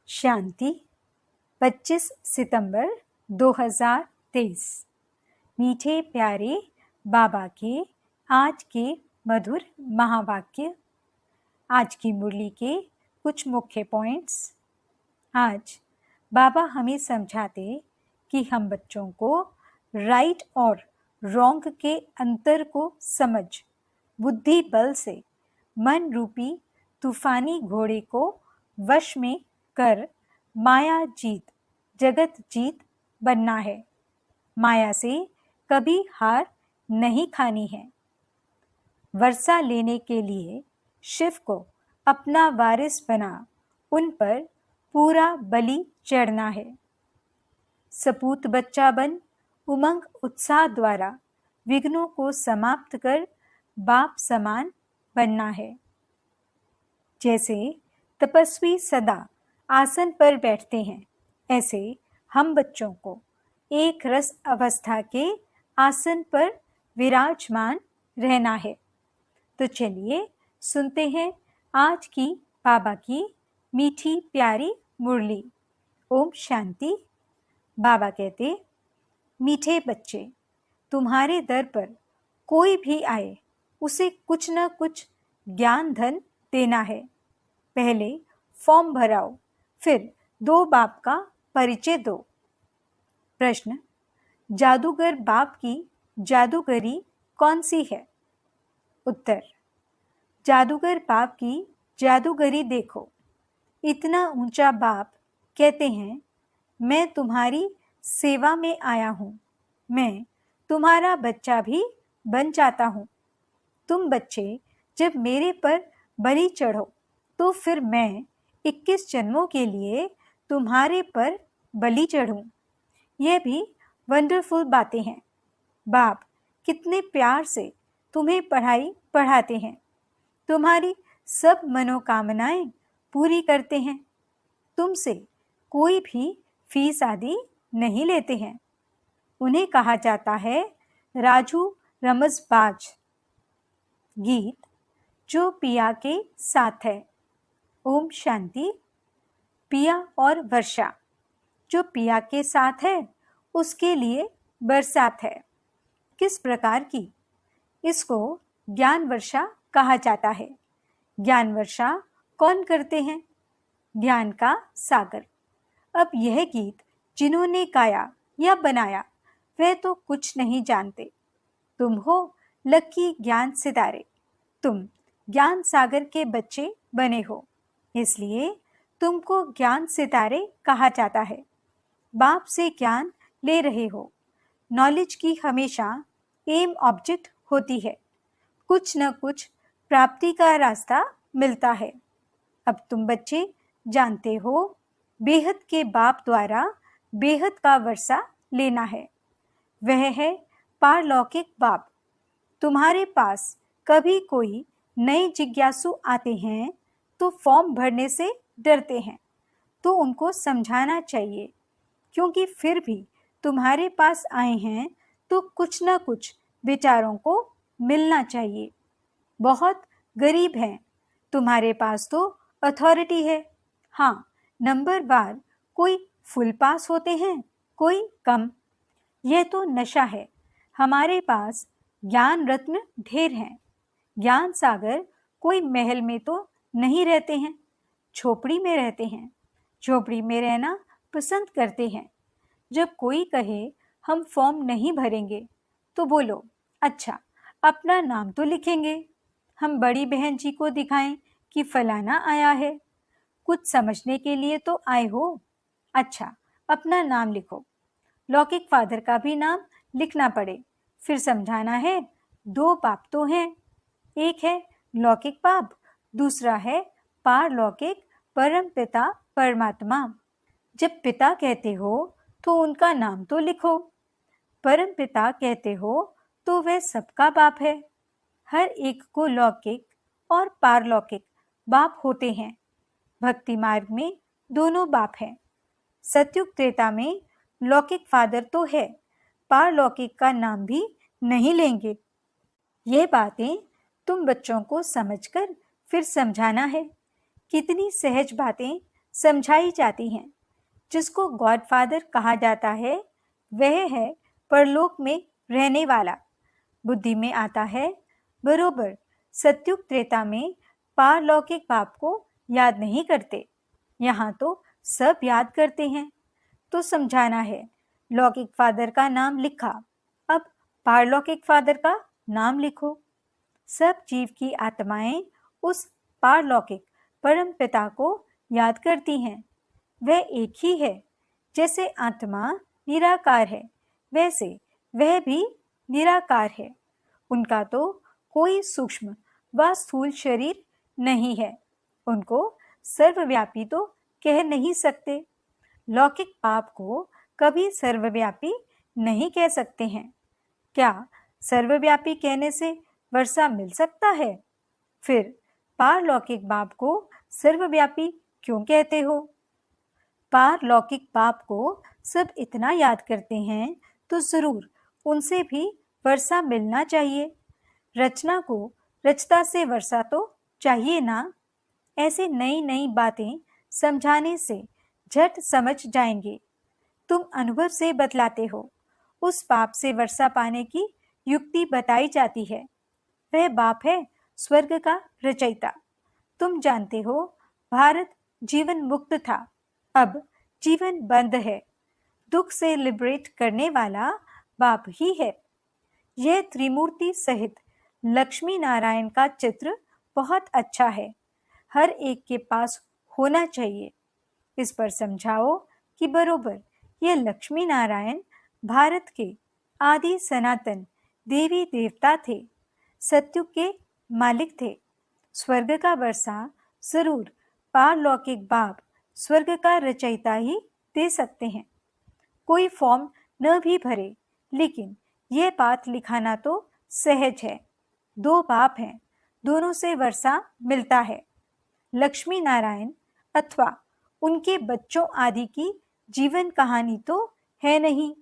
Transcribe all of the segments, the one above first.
शांति 25 सितंबर 2023। मीठे प्यारे बाबा के आज के मधुर महावाक्य। आज की मुरली के कुछ मुख्य पॉइंट्स। आज बाबा हमें समझाते कि हम बच्चों को राइट और रॉन्ग के अंतर को समझ बुद्धि बल से मन रूपी तूफानी घोड़े को वश में कर माया जीत जगत जीत बनना है। माया से कभी हार नहीं खानी है। वर्षा लेने के लिए शिव को अपना वारिस बना उन पर पूरा बलि चढ़ना है। सपूत बच्चा बन उमंग उत्साह द्वारा विघ्नों को समाप्त कर बाप समान बनना है। जैसे तपस्वी सदा आसन पर बैठते हैं, ऐसे हम बच्चों को एक रस अवस्था के आसन पर विराजमान रहना है। तो चलिए सुनते हैं आज की बाबा की मीठी प्यारी मुरली। ओम शांति। बाबा कहते, मीठे बच्चे, तुम्हारे दर पर कोई भी आए उसे कुछ न कुछ ज्ञान धन देना है। पहले फॉर्म भराओ, फिर 2 बाप का परिचय दो। प्रश्न, जादूगर बाप की जादूगरी कौन सी है? उत्तर, जादूगर बाप की जादूगरी देखो। इतना ऊंचा बाप कहते हैं, मैं तुम्हारी सेवा में आया हूँ, मैं तुम्हारा बच्चा भी बन जाता हूँ। तुम बच्चे जब मेरे पर बलि चढ़ो तो फिर मैं 21 जन्मों के लिए तुम्हारे पर बलि चढ़ूं। यह भी वंडरफुल बातें हैं। बाप कितने प्यार से तुम्हें पढ़ाई पढ़ाते हैं, तुम्हारी सब मनोकामनाएं पूरी करते हैं। तुमसे कोई भी फीस आदि नहीं लेते हैं। उन्हें कहा जाता है राजू रमजबाज। गीत जो पिया के साथ है। ओम शांति। पिया और वर्षा, जो पिया के साथ है उसके लिए बरसात है। किस प्रकार की? इसको ज्ञान वर्षा कहा जाता है। ज्ञान वर्षा कौन करते हैं? ज्ञान का सागर। अब यह गीत जिन्होंने गाया या बनाया वह तो कुछ नहीं जानते। तुम हो लकी ज्ञान सितारे। तुम ज्ञान सागर के बच्चे बने हो, इसलिए तुमको ज्ञान सितारे कहा जाता है। बाप से ज्ञान ले रहे हो। नॉलेज की हमेशा एम ऑब्जेक्ट होती है। कुछ न कुछ प्राप्ति का रास्ता मिलता है। अब तुम बच्चे जानते हो, बेहद के बाप द्वारा बेहद का वर्षा लेना है। वह है पारलौकिक बाप। तुम्हारे पास कभी कोई नए जिज्ञासु आते हैं तो फॉर्म भरने से डरते हैं, तो उनको समझाना चाहिए, क्योंकि फिर भी तुम्हारे पास आए हैं तो कुछ न कुछ विचारों को मिलना चाहिए। बहुत गरीब हैं, तुम्हारे पास तो अथॉरिटी है। हाँ, नंबर बार कोई फुल पास होते हैं, कोई कम। यह तो नशा है। हमारे पास ज्ञान रत्न ढेर हैं। ज्ञान सागर कोई महल में तो नहीं रहते हैं, झोपड़ी में रहते हैं। झोपड़ी में रहना पसंद करते हैं। जब कोई कहे हम फॉर्म नहीं भरेंगे तो बोलो, अच्छा अपना नाम तो लिखेंगे। हम बड़ी बहन जी को दिखाएं कि फलाना आया है। कुछ समझने के लिए तो आए हो। अच्छा अपना नाम लिखो। लौकिक फादर का भी नाम लिखना पड़े, फिर समझाना है 2 बाप तो हैं। एक है लौकिक बाप, दूसरा है पारलौकिक परम पिता परमात्मा। जब पिता कहते हो तो उनका नाम तो लिखो। परम पिता कहते हो तो वह सबका बाप है। हर एक को लौकिक और पारलौकिक बाप होते हैं। भक्ति मार्ग में दोनों बाप हैं। सतयुग त्रेता में लौकिक फादर तो है, पारलौकिक का नाम भी नहीं लेंगे। यह बातें तुम बच्चों को समझकर फिर समझाना है। कितनी सहज बातें समझाई जाती हैं। जिसको गॉडफादर कहा जाता है वह है परलोक में रहने वाला। बुद्धि में आता है, बरोबर सत्युग त्रेता में पारलौकिक बाप को याद नहीं करते, यहाँ तो सब याद करते हैं। तो समझाना है, लौकिक फादर का नाम लिखा, अब पारलौकिक फादर का नाम लिखो। सब जीव की आत्माएं उस पारलौकिक परम पिता को याद करती हैं। वह एक ही है। जैसे आत्मा निराकार है, वैसे वह भी निराकार है। उनका तो कोई सूक्ष्म व स्थूल शरीर नहीं है। उनको सर्वव्यापी तो कह नहीं सकते। लौकिक पाप को कभी सर्वव्यापी नहीं कह सकते हैं। क्या सर्वव्यापी कहने से वर्षा मिल सकता है? फिर पारलौकिक बाप को सर्वव्यापी क्यों कहते हो? पारलौकिक बाप को सब इतना याद करते हैं तो जरूर उनसे भी वर्षा मिलना चाहिए। रचना को रचता से वर्षा तो चाहिए ना। ऐसे नई नई बातें समझाने से झट समझ जाएंगे। तुम अनुभव से बतलाते हो। उस पाप से वर्षा पाने की युक्ति बताई जाती है। वह बाप है स्वर्ग का रचयिता। तुम जानते हो भारत जीवन मुक्त था, अब जीवन बंद है। दुख से लिबरेट करने वाला बाप ही है। यह त्रिमूर्ति सहित लक्ष्मी नारायण का चित्र बहुत अच्छा है, हर एक के पास होना चाहिए। इस पर समझाओ कि बरोबर यह लक्ष्मी नारायण भारत के आदि सनातन देवी देवता थे, सत्युग के मालिक थे। स्वर्ग का वर्षा जरूर पारलौकिक बाप स्वर्ग का रचयिता ही दे सकते हैं। कोई फॉर्म न भी भरे, लेकिन यह बात लिखाना तो सहज है। दो बाप हैं, दोनों से वर्षा मिलता है। लक्ष्मी नारायण अथवा उनके बच्चों आदि की जीवन कहानी तो है नहीं।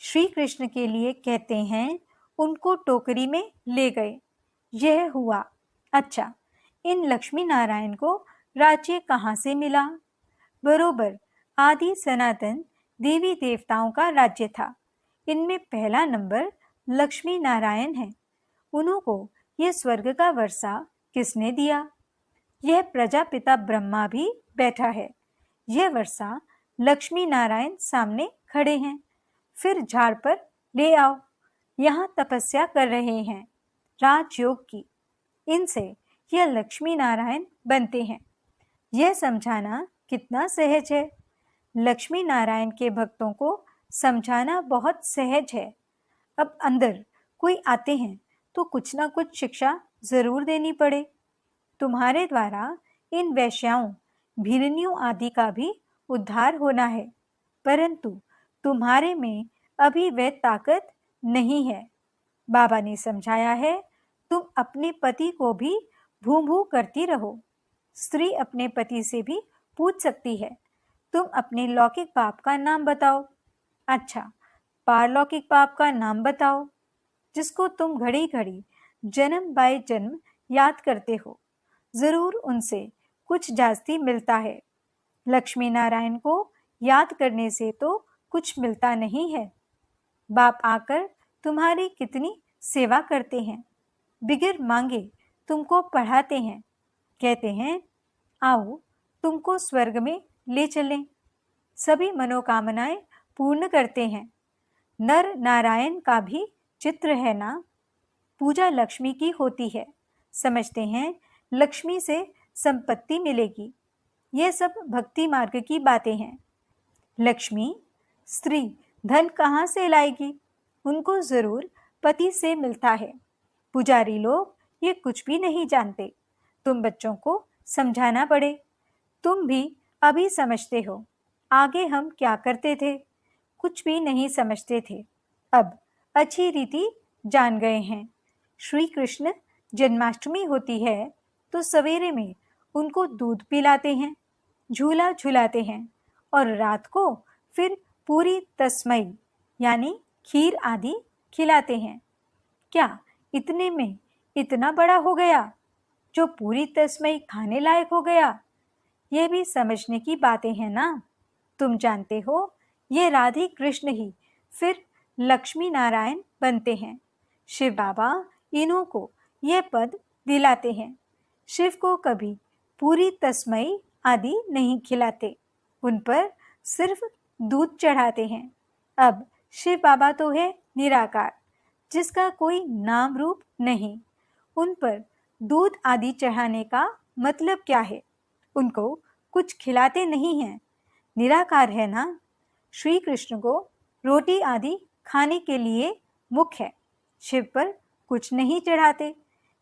श्री कृष्ण के लिए कहते हैं उनको टोकरी में ले गए, यह हुआ। अच्छा, इन लक्ष्मी नारायण को राज्य कहाँ से मिला? बरोबर आदि सनातन देवी देवताओं का राज्य था। इनमें पहला नंबर लक्ष्मी नारायण है। उन्हों को यह स्वर्ग का वर्षा किसने दिया? यह प्रजापिता ब्रह्मा भी बैठा है। यह वर्षा लक्ष्मी नारायण सामने खड़े हैं। फिर झाड़ पर ले आओ, यहाँ तपस्या कर रहे हैं राजयोग की। इनसे यह लक्ष्मी नारायण बनते हैं। यह समझाना कितना सहज है। लक्ष्मी नारायण के भक्तों को समझाना बहुत सहज है। अब अंदर कोई आते हैं तो कुछ ना कुछ शिक्षा जरूर देनी पड़े। तुम्हारे द्वारा इन वैश्याओं भिलनियों आदि का भी उद्धार होना है, परंतु तुम्हारे में अभी वह ताकत नहीं है। बाबा ने समझाया है, तुम अपने पति को भी भू भू करती रहो। स्त्री अपने पति से भी पूछ सकती है, तुम अपने लौकिक पाप का नाम बताओ। अच्छा, पारलौकिक पाप का नाम बताओ, जिसको तुम घड़ी घड़ी जन्म बाय जन्म याद करते हो। जरूर उनसे कुछ जास्ती मिलता है। लक्ष्मी नारायण को याद करने से तो कुछ मिलता नहीं है। बाप आकर तुम्हारी कितनी सेवा करते हैं, बिगर मांगे तुमको पढ़ाते हैं, कहते हैं आओ तुमको स्वर्ग में ले चलें। सभी मनोकामनाएं पूर्ण करते हैं। नर नारायण का भी चित्र है ना। पूजा लक्ष्मी की होती है, समझते हैं लक्ष्मी से संपत्ति मिलेगी। यह सब भक्ति मार्ग की बातें हैं। लक्ष्मी स्त्री धन कहाँ से लाएगी? उनको जरूर पति से मिलता है। पुजारी लोग ये कुछ भी नहीं जानते। तुम बच्चों को समझाना पड़े। तुम भी अभी समझते हो, आगे हम क्या करते थे? कुछ भी नहीं समझते थे, अब अच्छी रीति जान गए हैं। श्री कृष्ण जन्माष्टमी होती है तो सवेरे में उनको दूध पिलाते हैं, झूला झुलाते हैं और रात को फिर पूरी तस्मई यानी खीर आदि खिलाते हैं। क्या इतने में इतना बड़ा हो गया जो पूरी तस्मई खाने लायक हो गया? ये भी समझने की बातें हैं ना। तुम जानते हो, ये राधे कृष्ण ही फिर लक्ष्मी नारायण बनते हैं। शिव बाबा इन्हों को ये पद दिलाते हैं। शिव को कभी पूरी तस्मई आदि नहीं खिलाते, उन पर सिर्फ दूध चढ़ाते हैं। अब शिव बाबा तो है निराकार, जिसका कोई नाम रूप नहीं। उन पर दूध आदि चढ़ाने का मतलब क्या है? उनको कुछ खिलाते नहीं हैं, निराकार है ना। श्री कृष्ण को रोटी आदि खाने के लिए मुख है। शिव पर कुछ नहीं चढ़ाते,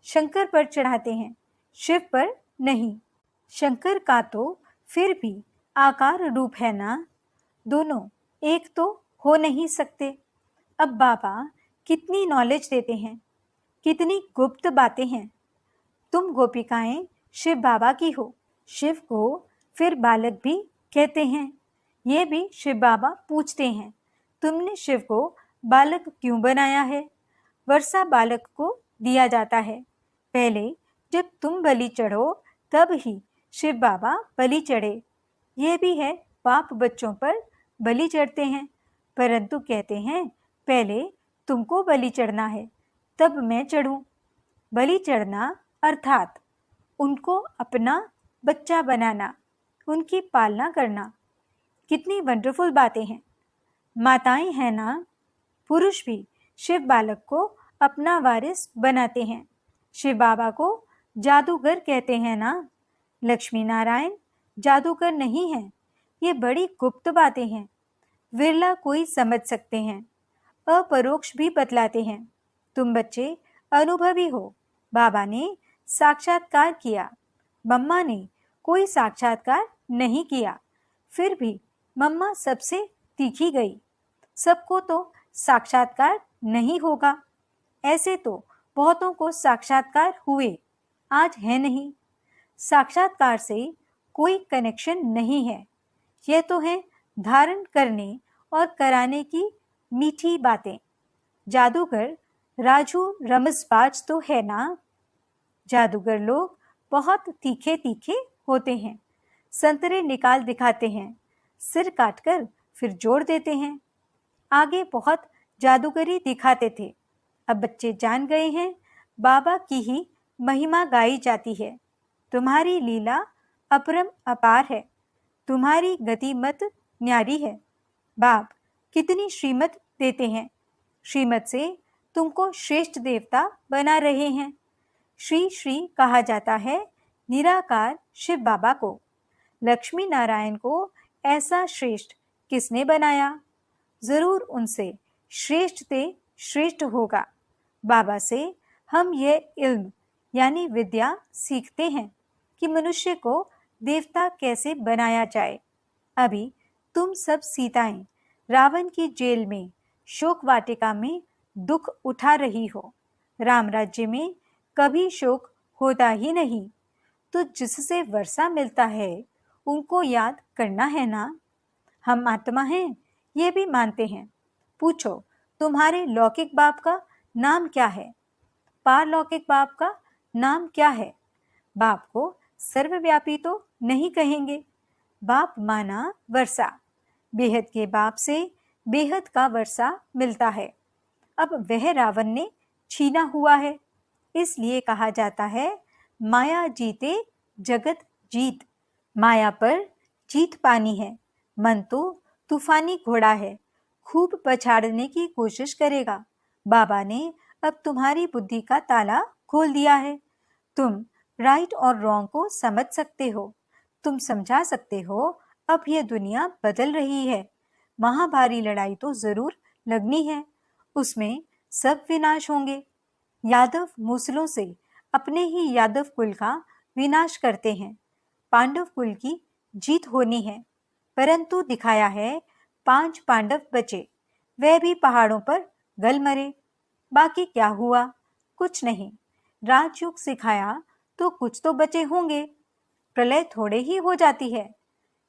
शंकर पर चढ़ाते हैं, शिव पर नहीं। शंकर का तो फिर भी आकार रूप है ना, दोनों एक तो हो नहीं सकते। अब बाबा कितनी नॉलेज देते हैं, कितनी गुप्त बातें हैं। तुम गोपिकाएं शिव बाबा की हो। शिव को फिर बालक भी कहते हैं। ये भी शिव बाबा पूछते हैं, तुमने शिव को बालक क्यों बनाया है? वर्षा बालक को दिया जाता है। पहले जब तुम बलि चढ़ो तब ही शिव बाबा बलि चढ़े। ये भी है, बाप बच्चों पर बलि चढ़ते हैं, परंतु कहते हैं पहले तुमको बलि चढ़ना है, तब मैं चढ़ूं। बलि चढ़ना अर्थात उनको अपना बच्चा बनाना, उनकी पालना करना। कितनी वंडरफुल बातें हैं। माताएं हैं ना, पुरुष भी शिव बालक को अपना वारिस बनाते हैं। शिव बाबा को जादूगर कहते हैं ना। लक्ष्मी नारायण जादूगर नहीं है। ये बड़ी गुप्त बातें हैं, विरला कोई समझ सकते हैं। अपरोक्ष भी बतलाते हैं। तुम बच्चे अनुभवी हो। बाबा ने साक्षात्कार किया, मम्मा ने कोई साक्षात्कार नहीं किया, फिर भी मम्मा सबसे तीखी गई। सबको तो साक्षात्कार नहीं होगा। ऐसे तो बहुतों को साक्षात्कार हुए, आज है नहीं। साक्षात्कार से कोई कनेक्शन नहीं है। यह तो है धारण करने और कराने की मीठी बातें। जादूगर राजू रमसबाज तो है ना। जादूगर लोग बहुत तीखे तीखे होते हैं। संतरे निकाल दिखाते हैं, सिर काटकर फिर जोड़ देते हैं। आगे बहुत जादूगरी दिखाते थे। अब बच्चे जान गए हैं, बाबा की ही महिमा गाई जाती है। तुम्हारी लीला अपरम अपार है, तुम्हारी गतिमत न्यारी है। बाप कितनी श्रीमत देते हैं, श्रीमत से तुमको श्रेष्ठ देवता बना रहे हैं। श्री श्री कहा जाता है निराकार शिव बाबा को। लक्ष्मी नारायण को ऐसा श्रेष्ठ किसने बनाया? जरूर उनसे श्रेष्ठ ते श्रेष्ठ होगा। बाबा से हम ये इल्म यानी विद्या सीखते हैं कि मनुष्य को देवता कैसे बनाया जाए। अभी तुम सब सीताएं रावण की जेल में शोक वाटिका में दुख उठा रही हो। राम राज्य में कभी शोक होता ही नहीं, तो जिससे वर्षा मिलता है उनको याद करना है ना। हम आत्मा हैं, ये भी मानते हैं। पूछो तुम्हारे लौकिक बाप का नाम क्या है? पारलौकिक बाप का नाम क्या है? बाप को सर्वव्यापी तो नहीं कहेंगे। बाप माना वर्षा, बेहद के बाप से बेहद का वर्षा मिलता है। अब वह रावण ने छीना हुआ है, इसलिए कहा जाता है माया जीते जगत जीत। माया पर जीत पानी है। मन तो तूफानी घोड़ा है, खूब पछाड़ने की कोशिश करेगा। बाबा ने अब तुम्हारी बुद्धि का ताला खोल दिया है। तुम राइट और रॉन्ग को समझ सकते हो, तुम समझा सकते हो। अब यह दुनिया बदल रही है। महाभारी लड़ाई तो जरूर लगनी है, उसमें सब विनाश होंगे। यादव मूसलों से अपने ही यादव कुल का विनाश करते हैं। पांडव कुल की जीत होनी है, परंतु दिखाया है 5 पांडव बचे, वह भी पहाड़ों पर गल मरे। बाकी क्या हुआ? कुछ नहीं। राजयोग सिखाया तो कुछ तो बचे होंगे, प्रलय थोड़े ही हो जाती है।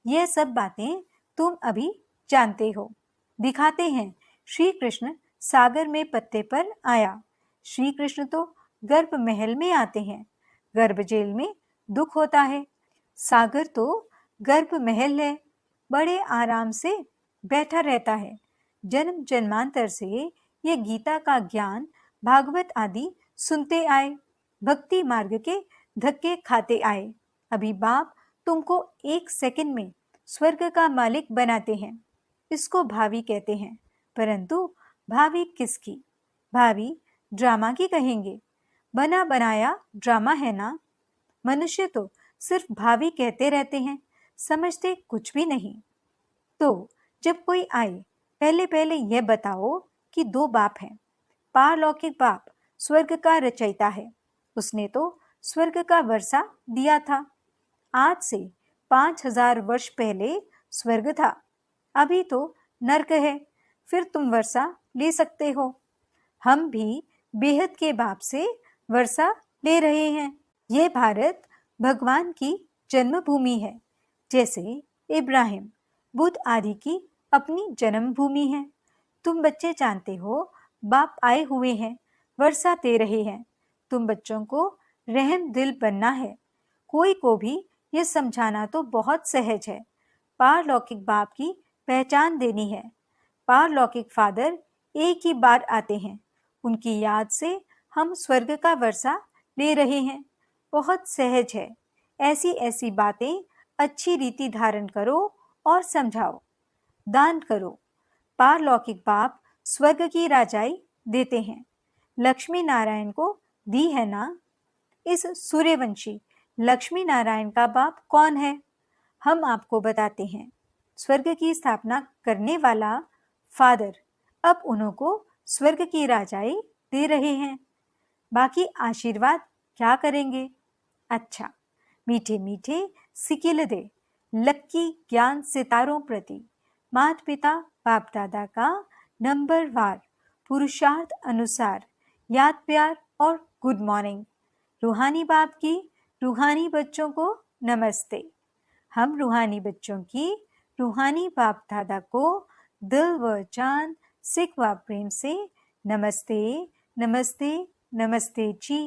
यह सब बातें तुम अभी जानते हो। दिखाते हैं श्री कृष्ण सागर में पत्ते पर आया। श्री कृष्ण तो गर्भ महल में आते हैं, गर्भ जेल में दुख होता है। सागर तो गर्भ महल है, बड़े आराम से बैठा रहता है। जन्म जन्मांतर से ये गीता का ज्ञान, भागवत आदि सुनते आए, भक्ति मार्ग के धक्के खाते आए। अभी बाप तुमको 1 सेकंड में स्वर्ग का मालिक बनाते हैं। इसको भावी कहते हैं, परंतु भावी किसकी? भावी ड्रामा की कहेंगे। बना बनाया ड्रामा है ना। मनुष्य तो सिर्फ भावी कहते रहते हैं, समझते कुछ भी नहीं। तो जब कोई आए, पहले पहले यह बताओ कि 2 बाप हैं। पारलौकिक बाप स्वर्ग का रचयिता है, उसने तो स्वर्ग का वर्षा दिया था। आज से 5000 वर्ष पहले स्वर्ग था, अभी तो नरक है। फिर तुम वर्षा ले सकते हो। हम भी बेहद के बाप से वर्षा ले रहे हैं। यह भारत भगवान की जन्मभूमि है, जैसे इब्राहिम, बुद्ध आदि की अपनी जन्मभूमि है। तुम बच्चे जानते हो, बाप आए हुए हैं, वर्षा दे रहे हैं। तुम बच्चों को रहम दिल बनना है। कोई को भी यह समझाना तो बहुत सहज है। पारलौकिक बाप की पहचान देनी है। पारलौकिक फादर एक ही बार आते हैं, उनकी याद से हम स्वर्ग का वर्षा ले रहे हैं। बहुत सहज है। ऐसी ऐसी बातें अच्छी रीति धारण करो और समझाओ। दान करो। पारलौकिक बाप स्वर्ग की राजाई देते हैं। लक्ष्मी नारायण को दी है ना। इस सूर्यवंशी लक्ष्मी नारायण का बाप कौन है? हम आपको बताते हैं। स्वर्ग की स्थापना करने वाला फादर अब उनको स्वर्ग की राजाई दे रहे हैं। बाकी आशीर्वाद क्या करेंगे? अच्छा, मीठे मीठे सिकिल दे, लक्की ज्ञान सितारों प्रति, माता पिता बाप दादा का नंबरवार पुरुषार्थ अनुसार याद प्यार और गुड मॉर्निंग। रूहानी बाप की रूहानी बच्चों को नमस्ते। हम रूहानी बच्चों की रूहानी बाप दादा को दिल व जान, सिक व प्रेम से नमस्ते नमस्ते नमस्ते जी।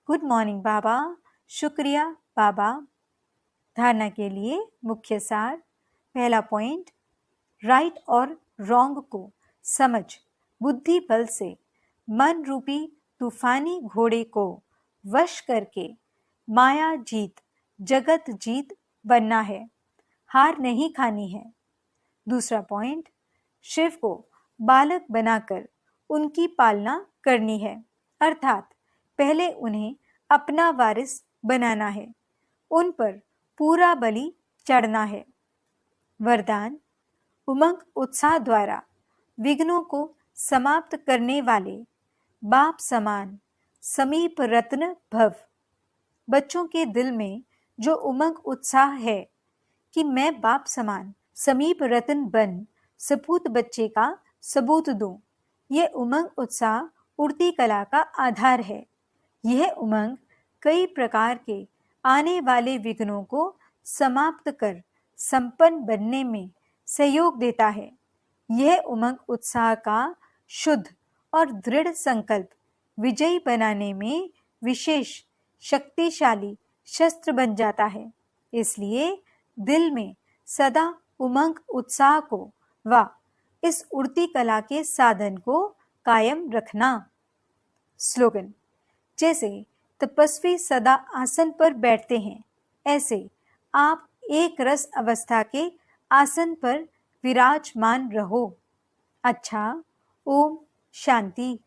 गुड मॉर्निंग बाबा। शुक्रिया बाबा। धारणा के लिए मुख्य सार। पहला पॉइंट, राइट और रॉन्ग को समझ बुद्धि बल से मन रूपी तूफानी घोड़े को वश करके माया जीत, जगत जीत बनना है, हार नहीं खानी है। दूसरा पॉइंट, शिव को बालक बनाकर उनकी पालना करनी है, अर्थात पहले उन्हें अपना वारिस बनाना है, उन पर पूरा बलि चढ़ना है। वरदान, उमंग उत्साह द्वारा विघ्नों को समाप्त करने वाले बाप समान समीप रत्न भव। बच्चों के दिल में जो उमंग उत्साह है कि मैं बाप समान समीप रत्न बन सपूत बच्चे का सबूत दूं, यह उमंग उत्साह उड़ती कला का आधार है। यह उमंग कई प्रकार के आने वाले विघ्नों को समाप्त कर संपन्न बनने में सहयोग देता है। यह उमंग उत्साह का शुद्ध और दृढ़ संकल्प विजयी बनाने में विशेष शक्तिशाली शस्त्र बन जाता है। इसलिए दिल में सदा उमंग उत्साह को व इस उड़ती कला के साधन को कायम रखना। स्लोगन, जैसे तपस्वी सदा आसन पर बैठते हैं, ऐसे आप एक रस अवस्था के आसन पर विराजमान रहो। अच्छा, ओम शांति।